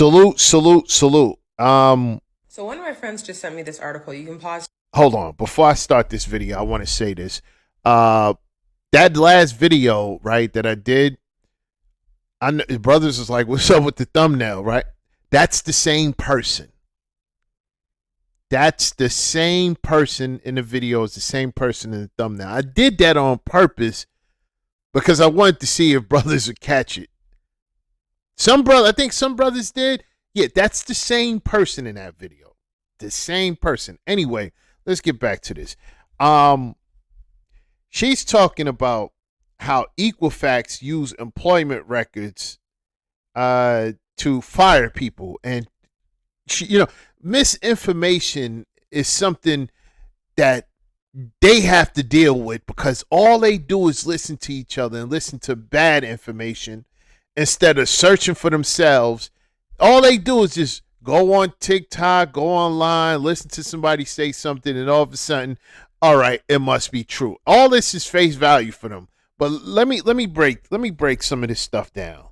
Salute, salute, salute. So one of my friends just sent me this article. You can pause. Hold on. Before I start this video, I want to say this. That last video, right, that I did, I know brothers was like, "What's up with the thumbnail?" Right? That's the same person. That's the same person in the video as the same person in the thumbnail. I did that on purpose because I wanted to see if brothers would catch it. I think some brothers did. Yeah, that's the same person in that video. The same person. Anyway, let's get back to this. She's talking about how Equifax use employment records to fire people, and misinformation is something that they have to deal with because all they do is listen to each other and listen to bad information instead of searching for themselves. All they do is just go on TikTok, go online, listen to somebody say something, and all of a sudden, all right, it must be true. All this is face value for them. But let me break some of this stuff down.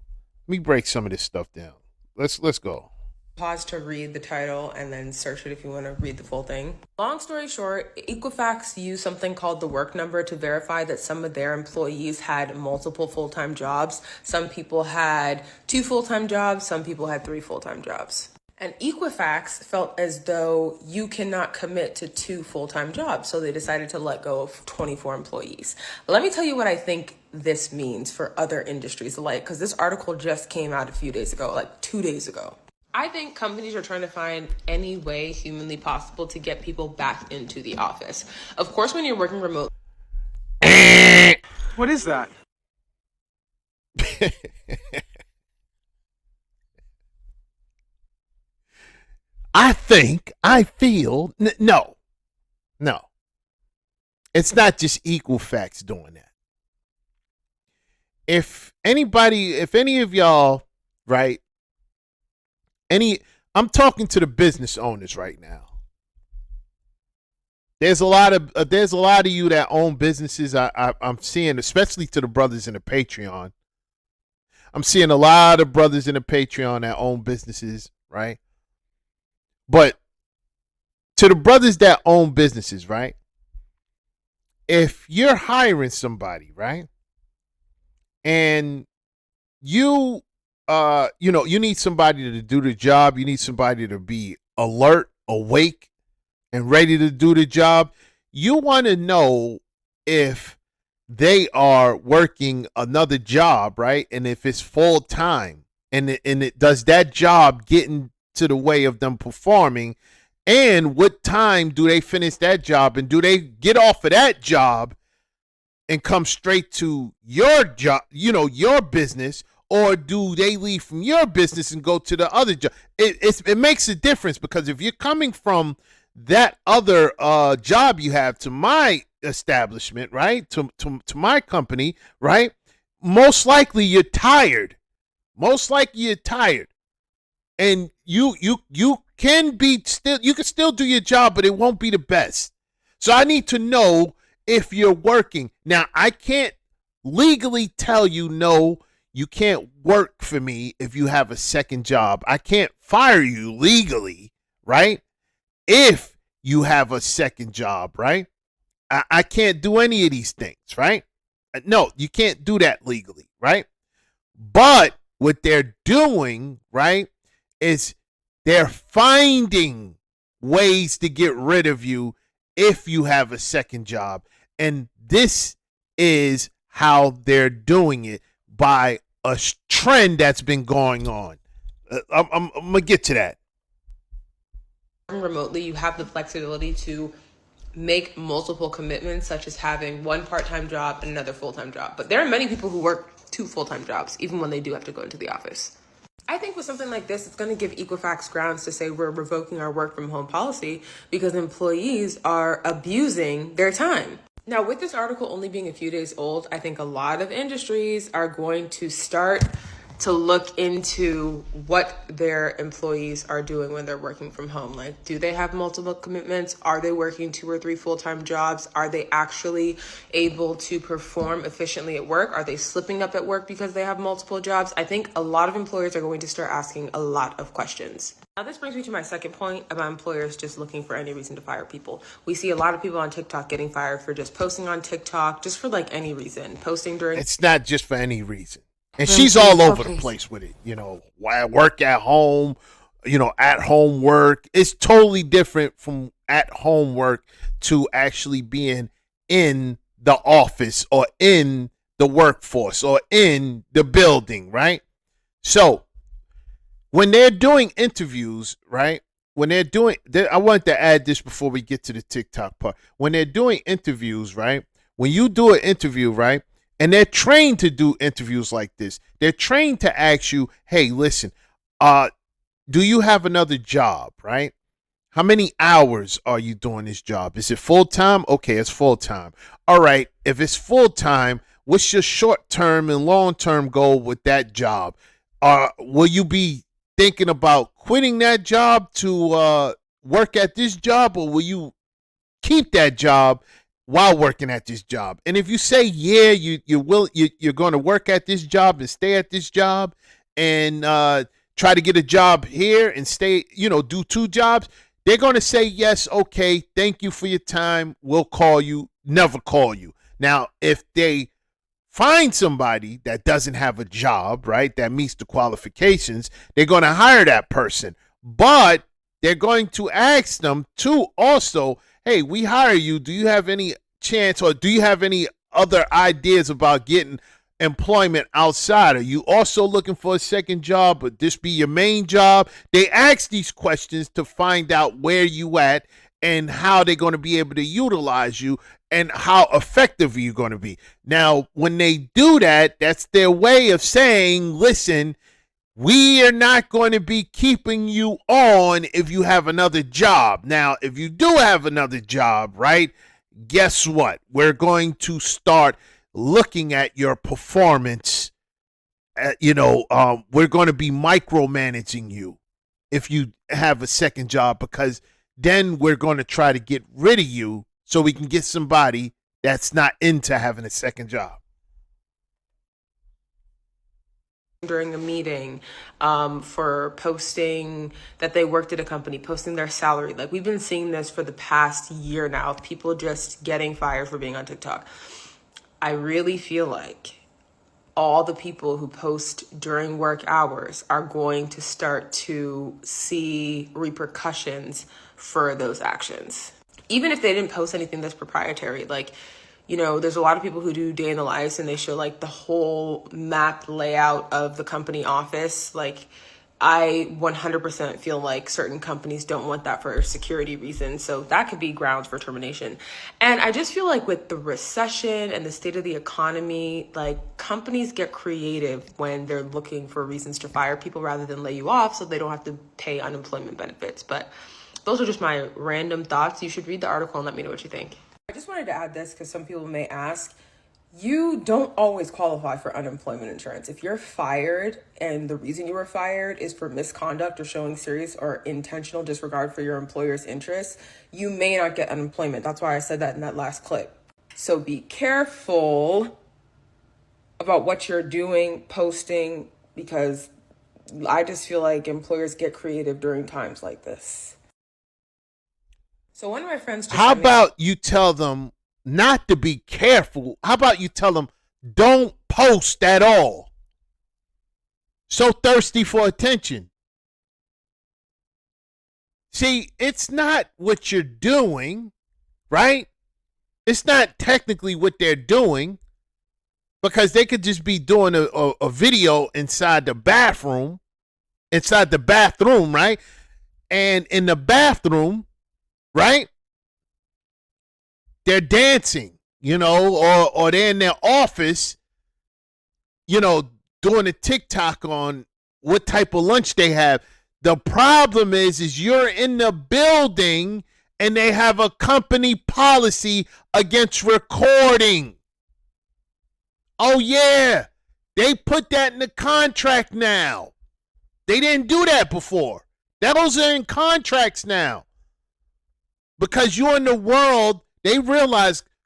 Let's go. Pause to read the title and then search it if you want to read the full thing. Long story short, Equifax used something called the work number to verify that some of their employees had multiple full-time jobs. Some people had 2 full-time jobs, some people had 3 full-time jobs. And Equifax felt as though you cannot commit to 2 full-time jobs, so they decided to let go of 24 employees. Let me tell you what I think this means for other industries alike, because this article just came out a few days ago, like 2 days ago. I think companies are trying to find any way humanly possible to get people back into the office. Of course, when you're working remote. What is that? No. It's not just Equifax doing that. If any of y'all, right? I'm talking to the business owners right now. There's a lot of you that own businesses. I'm seeing, especially to the brothers in the Patreon. I'm seeing a lot of brothers in the Patreon that own businesses, right? But to the brothers that own businesses, right? If you're hiring somebody, right? And you need somebody to do the job. You need somebody to be alert, awake, and ready to do the job. You want to know if they are working another job, right? And if it's full time, and it does that job get into the way of them performing, and what time do they finish that job, and do they get off of that job and come straight to your job, your business, or do they leave from your business and go to the other job? It makes a difference, because if you're coming from that other job you have to my establishment, right, to my company, right, most likely you're tired. And you can still do your job, but it won't be the best. So I need to know if you're working. Now, I can't legally tell you, no, you can't work for me if you have a second job. I can't fire you legally, right? If you have a second job, right? I can't do any of these things, right? No, you can't do that legally, right? But what they're doing, right, is they're finding ways to get rid of you if you have a second job. And this is how they're doing it, by a trend that's been going on. I'm going to get to that. Remotely, you have the flexibility to make multiple commitments, such as having one part-time job and another full-time job. But there are many people who work 2 full-time jobs, even when they do have to go into the office. I think with something like this, it's going to give Equifax grounds to say we're revoking our work from home policy because employees are abusing their time. Now, with this article only being a few days old, I think a lot of industries are going to start to look into what their employees are doing when they're working from home. Like, do they have multiple commitments? Are they working 2 or 3 full-time jobs? Are they actually able to perform efficiently at work? Are they slipping up at work because they have multiple jobs? I think a lot of employers are going to start asking a lot of questions. Now, this brings me to my second point about employers just looking for any reason to fire people. We see a lot of people on TikTok getting fired for just posting on TikTok, just for like any reason, posting during. It's not just for any reason. And she's all over the place with it. Work at home, at home work. It's totally different from at home work to actually being in the office or in the workforce or in the building, right? So when they're doing interviews, right? I wanted to add this before we get to the TikTok part. When they're doing interviews, right? When you do an interview, right? And they're trained to do interviews like this. They're trained to ask you, hey, listen, do you have another job, right? How many hours are you doing this job? Is it full-time? Okay, it's full-time. All right, if it's full-time, what's your short-term and long-term goal with that job? Will you be thinking about quitting that job to work at this job, or will you keep that job while working at this job? And if you say you're going to work at this job and stay at this job and try to get a job here and stay, do 2 jobs, they're going to say yes. Okay, thank you for your time. We'll call you. Never call you. Now, if they find somebody that doesn't have a job, right, that meets the qualifications, they're going to hire that person. But they're going to ask them to also, hey, we hire you. Do you have any chance, or do you have any other ideas about getting employment outside? Are you also looking for a second job? Would this be your main job? They ask these questions to find out where you at and how they're going to be able to utilize you and how effective you're going to be. Now, when they do that, that's their way of saying, listen, we are not going to be keeping you on if you have another job. Now, if you do have another job, right, guess what? We're going to start looking at your performance. We're going to be micromanaging you if you have a second job, because then we're going to try to get rid of you so we can get somebody that's not into having a second job. During a meeting for posting that they worked at a company, posting their salary. Like, we've been seeing this for the past year now, of people just getting fired for being on TikTok. I really feel like all the people who post during work hours are going to start to see repercussions for those actions. Even if they didn't post anything that's proprietary, like, there's a lot of people who do day in the lives and they show like the whole map layout of the company office. Like, I 100% feel like certain companies don't want that for security reasons. So that could be grounds for termination. And I just feel like with the recession and the state of the economy, like, companies get creative when they're looking for reasons to fire people rather than lay you off so they don't have to pay unemployment benefits. But those are just my random thoughts. You should read the article and let me know what you think. I just wanted to add this because some people may ask, you don't always qualify for unemployment insurance. If you're fired and the reason you were fired is for misconduct or showing serious or intentional disregard for your employer's interests, you may not get unemployment. That's why I said that in that last clip. So be careful about what you're doing, posting, because I just feel like employers get creative during times like this. So one of my friends just How about you tell them not to be careful? How about you tell them don't post at all? So thirsty for attention. See, it's not what you're doing, right? It's not technically what they're doing, because they could just be doing a video inside the bathroom, right? And in the bathroom, right, they're dancing, or they're in their office, doing a TikTok on what type of lunch they have. The problem is you're in the building and they have a company policy against recording. Oh yeah, They put that in the contract now. They didn't do that before. Those are in contracts now. Because you're in the world,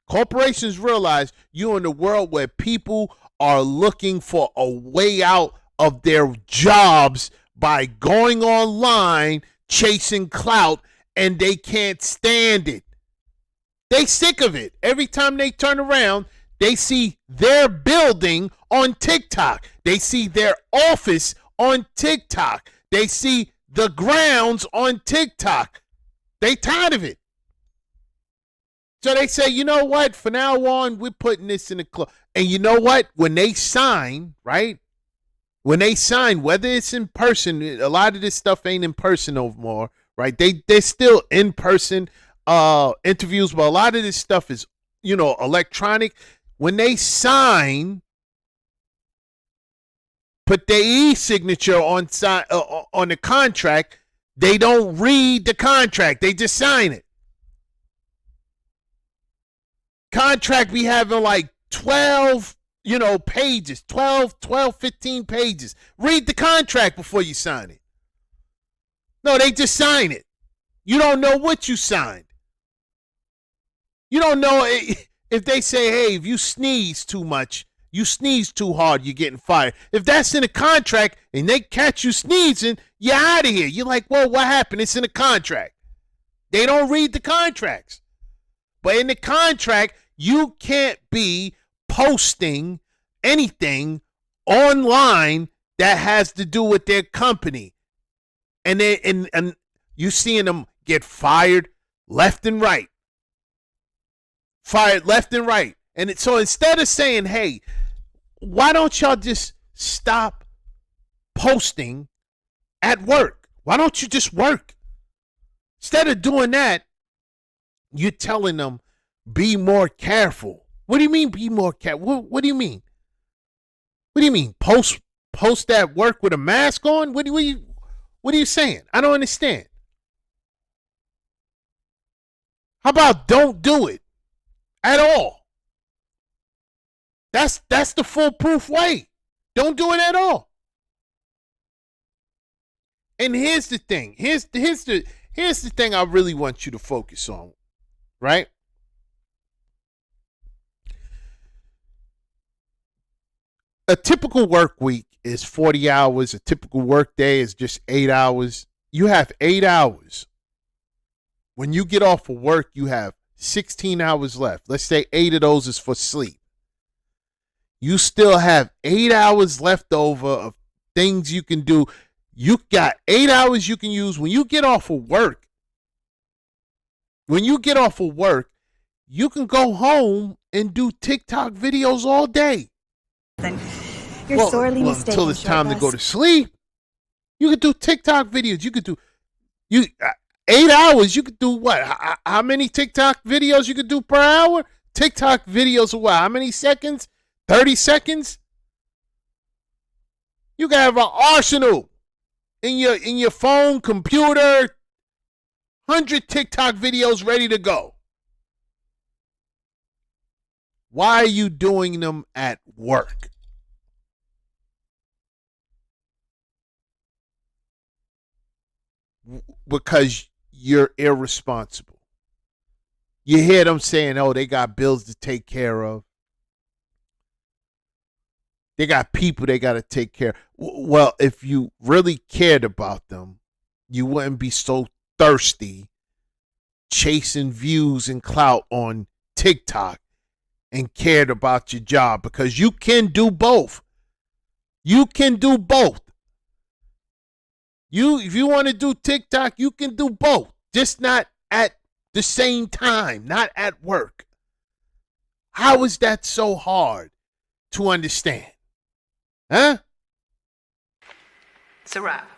corporations realize you're in the world where people are looking for a way out of their jobs by going online, chasing clout, and they can't stand it. They sick of it. Every time they turn around, they see their building on TikTok. They see their office on TikTok. They see the grounds on TikTok. They tired of it. So they say, you know what? From now on, we're putting this in the club. And you know what? When they sign, right? When they sign, whether it's in person, a lot of this stuff ain't in person no more, right? They're still in person interviews, but a lot of this stuff is, electronic. When they sign, put their e-signature on the contract, they don't read the contract. They just sign it. Contract be having like 12, pages, 12, 15 pages. Read the contract before you sign it. No, they just sign it. You don't know what you signed. You don't know if they say, hey, if you sneeze too much, you sneeze too hard, you're getting fired. If that's in a contract and they catch you sneezing, you're out of here. You're like, well, what happened? It's in a contract. They don't read the contracts. But in the contract, you can't be posting anything online that has to do with their company. And you seeing them get fired left and right. Fired left and right. And so instead of saying, hey, why don't y'all just stop posting at work? Why don't you just work? Instead of doing that, you're telling them, be more careful. What do you mean be more careful? What do you mean? What do you mean? Post at work with a mask on? What are you saying? I don't understand. How about don't do it at all? That's the foolproof way. Don't do it at all. And here's the thing. Here's the thing I really want you to focus on, right? A typical work week is 40 hours. A typical work day is just 8 hours. You have 8 hours. When you get off of work, you have 16 hours left. Let's say 8 of those is for sleep. You still have 8 hours left over of things you can do. You got 8 hours you can use when you get off of work. When you get off of work, you can go home and do TikTok videos all day. You're sorely mistaken. Until it's time to go to sleep. You could do TikTok videos. You could do 8 hours. You could do what? How many TikTok videos you could do per hour? TikTok videos are what? How many seconds? 30 seconds? You can have an arsenal in your phone, computer, 100 TikTok videos ready to go. Why are you doing them at work? Because you're irresponsible. You hear them saying, oh, they got bills to take care of. They got people they got to take care of. Well, if you really cared about them, you wouldn't be so thirsty chasing views and clout on TikTok and cared about your job, because you can do both. You can do both. If you want to do TikTok, you can do both. Just not at the same time, not at work. How is that so hard to understand? Huh? It's a wrap.